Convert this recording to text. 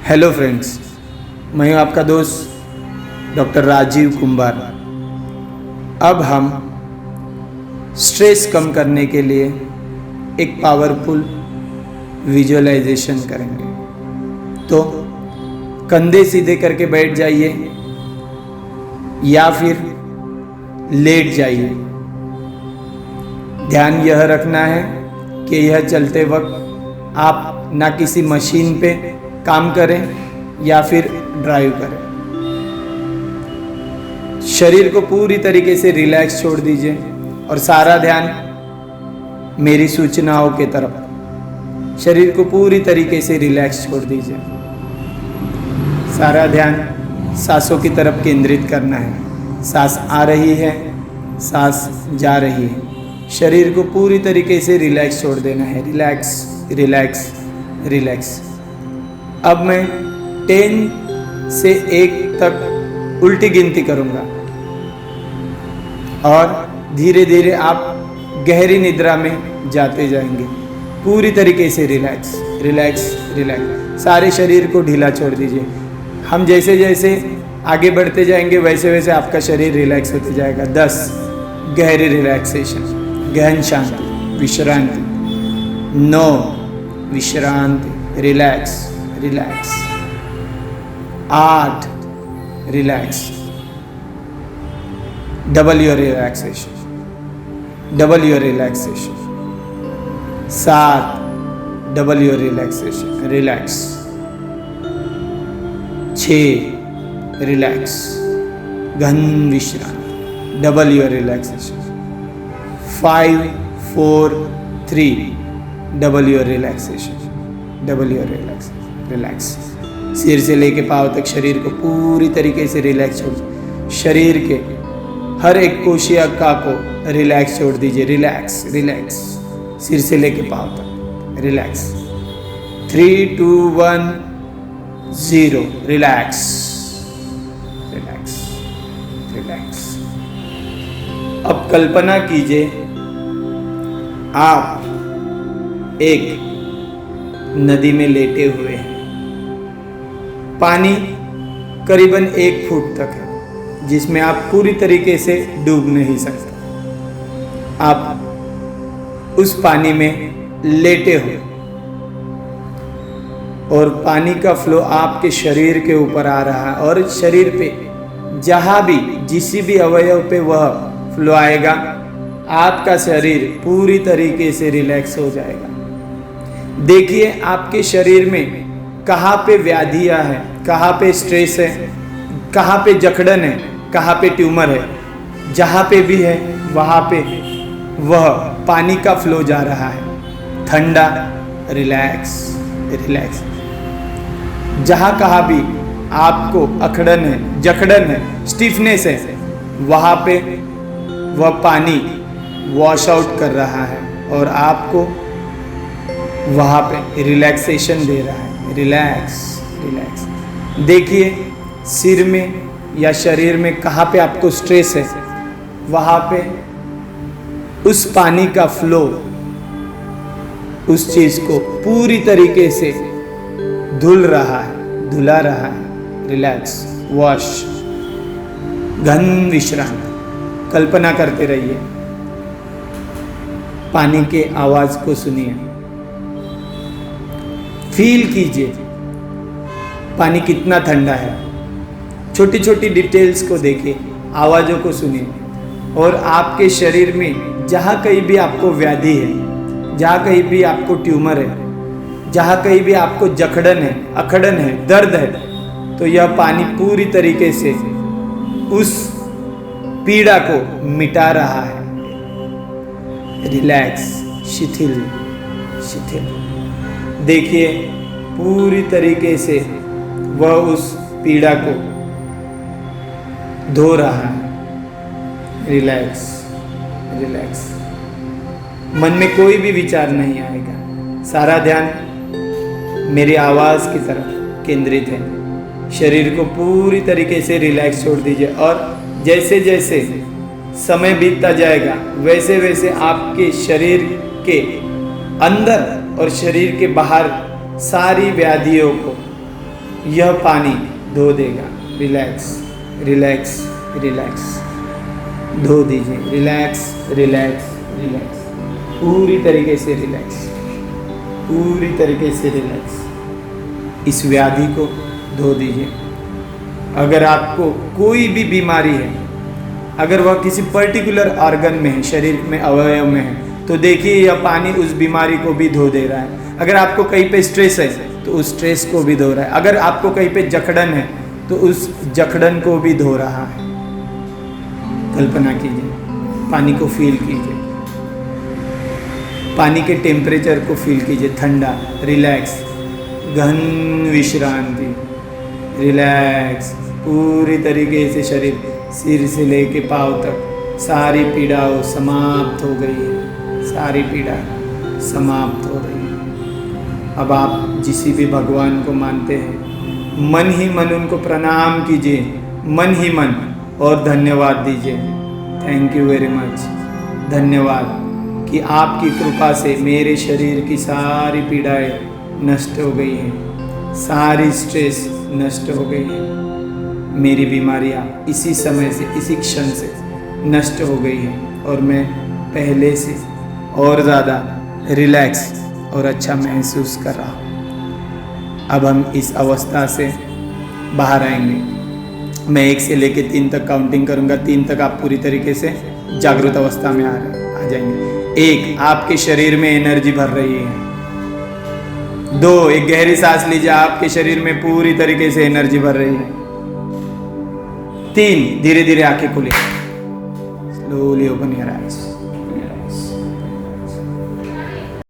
Hello friends, मैं हूं आपका दोस्त डॉक्टर राजीव कुंभार। अब हम स्ट्रेस कम करने के लिए एक पावरफुल विजुअलाइजेशन करेंगे। तो कंधे सीधे करके बैठ जाइए या फिर लेट जाइए। ध्यान यह रखना है कि यह चलते वक्त आप ना किसी मशीन पे काम करें या फिर ड्राइव करें। शरीर को पूरी तरीके से रिलैक्स छोड़ दीजिए और सारा ध्यान मेरी सूचनाओं के तरफ। शरीर को पूरी तरीके से रिलैक्स छोड़ दीजिए। सारा ध्यान सांसों की तरफ केंद्रित करना है। सांस आ रही है, सांस जा रही है। शरीर को पूरी तरीके से रिलैक्स छोड़ देना है। Relax relax relax. अब मैं 10 से 1 तक उल्टी गिनती करूंगा और धीरे धीरे आप गहरी निद्रा में जाते जाएंगे। पूरी तरीके से रिलैक्स रिलैक्स रिलैक्स। सारे शरीर को ढीला छोड़ दीजिए। हम जैसे जैसे आगे बढ़ते जाएंगे वैसे वैसे आपका शरीर रिलैक्स होते जाएगा। 10 गहरी रिलैक्सेशन, गहन शांति, विश्रांति। 9 विश्रांति, relax relax. 8 relax. Double your relaxation, double your relaxation. 7 double your relaxation, relax. 6 relax, गहन विश्रांति, double your relaxation. 5 4 3 double your relaxation, double your relaxation, relax. सिर से लेके पांव तक शरीर को पूरी तरीके से रिलैक्स छोड़। शरीर के हर एक कोशिका को रिलैक्स छोड़ दीजिए। Relax relax. सिर से लेके पांव तक रिलैक्स। 3 2 1 0 relax relax relax. अब कल्पना कीजिए आप एक नदी में लेटे हुए हैं। पानी करीबन 1 फुट तक है जिसमें आप पूरी तरीके से डूब नहीं सकते। आप उस पानी में लेटे हो और पानी का फ्लो आपके शरीर के ऊपर आ रहा है और शरीर पे जहां भी जिस भी अवयव पे वह फ्लो आएगा आपका शरीर पूरी तरीके से रिलैक्स हो जाएगा। देखिए आपके शरीर में कहाँ पे व्याधियाँ हैं, कहाँ पे स्ट्रेस है, कहाँ पे जकड़न है, कहाँ पे ट्यूमर है। जहाँ पे भी है वहाँ पे वह पानी का फ्लो जा रहा है। ठंडा, रिलैक्स रिलैक्स। जहाँ कहाँ भी आपको अकड़न है, जकड़न है, स्टिफनेस है, वहाँ पे वह पानी वॉश आउट कर रहा है और आपको वहाँ पे रिलैक्सेशन दे रहा है। Relax relax. देखिए सिर में या शरीर में कहाँ पे आपको स्ट्रेस है, वहाँ पे उस पानी का फ्लो उस चीज को पूरी तरीके से धुल रहा है, धुला रहा है। रिलैक्स, वॉश, गहन विश्रांति। कल्पना करते रहिए। पानी के आवाज को सुनिए, फील कीजिए पानी कितना ठंडा है। छोटी छोटी डिटेल्स को देखिए, आवाज़ों को सुनिए और आपके शरीर में जहाँ कहीं भी आपको व्याधि है, जहाँ कहीं भी आपको ट्यूमर है, जहाँ कहीं भी आपको जकड़न है, अकड़न है, दर्द है, तो यह पानी पूरी तरीके से उस पीड़ा को मिटा रहा है। रिलैक्स, शिथिल शिथिल। देखिए पूरी तरीके से वह उस पीड़ा को धो रहा है। Relax relax. मन में कोई भी विचार नहीं आएगा। सारा ध्यान मेरी आवाज की तरफ केंद्रित है। शरीर को पूरी तरीके से रिलैक्स छोड़ दीजिए और जैसे जैसे समय बीतता जाएगा वैसे वैसे आपके शरीर के अंदर और शरीर के बाहर सारी व्याधियों को यह पानी धो देगा। रिलैक्स रिलैक्स रिलैक्स, धो दीजिए। रिलैक्स रिलैक्स रिलैक्स, पूरी तरीके से रिलैक्स, पूरी तरीके से रिलैक्स। इस व्याधि को धो दीजिए। अगर आपको कोई भी बीमारी है, अगर वह किसी पर्टिकुलर ऑर्गन में है, शरीर में, अवयव में है, तो देखिए यह पानी उस बीमारी को भी धो दे रहा है। अगर आपको कहीं पे स्ट्रेस है तो उस स्ट्रेस को भी धो रहा है। अगर आपको कहीं पे जकड़न है तो उस जकड़न को भी धो रहा है। कल्पना कीजिए, पानी को फील कीजिए, पानी के टेम्परेचर को फील कीजिए, ठंडा। रिलैक्स, गहन विश्रांति, रिलैक्स, पूरी तरीके से शरीर, सिर से लेके पाँव तक सारी पीड़ाओं समाप्त हो गई है, सारी पीड़ा समाप्त हो रही है। अब आप जिस भी भगवान को मानते हैं, मन ही मन उनको प्रणाम कीजिए, मन ही मन, और धन्यवाद दीजिए। थैंक यू वेरी मच, धन्यवाद कि आपकी कृपा से मेरे शरीर की सारी पीड़ाएं नष्ट हो गई हैं, सारी स्ट्रेस नष्ट हो गई है, मेरी बीमारियां इसी समय से, इसी क्षण से नष्ट हो गई हैं, और मैं पहले से और ज़्यादा रिलैक्स और अच्छा महसूस कर रहा हूँ। अब हम इस अवस्था से बाहर आएंगे। मैं 1 से लेके 3 तक काउंटिंग करूँगा। 3 तक आप पूरी तरीके से जागृत अवस्था में आ जाएंगे। 1, आपके शरीर में एनर्जी भर रही है। 2, एक गहरी सांस लीजिए, आपके शरीर में पूरी तरीके से एनर्जी भर रही है। 3, धीरे धीरे आंखें खुली, स्लोली ओपन योर आईज।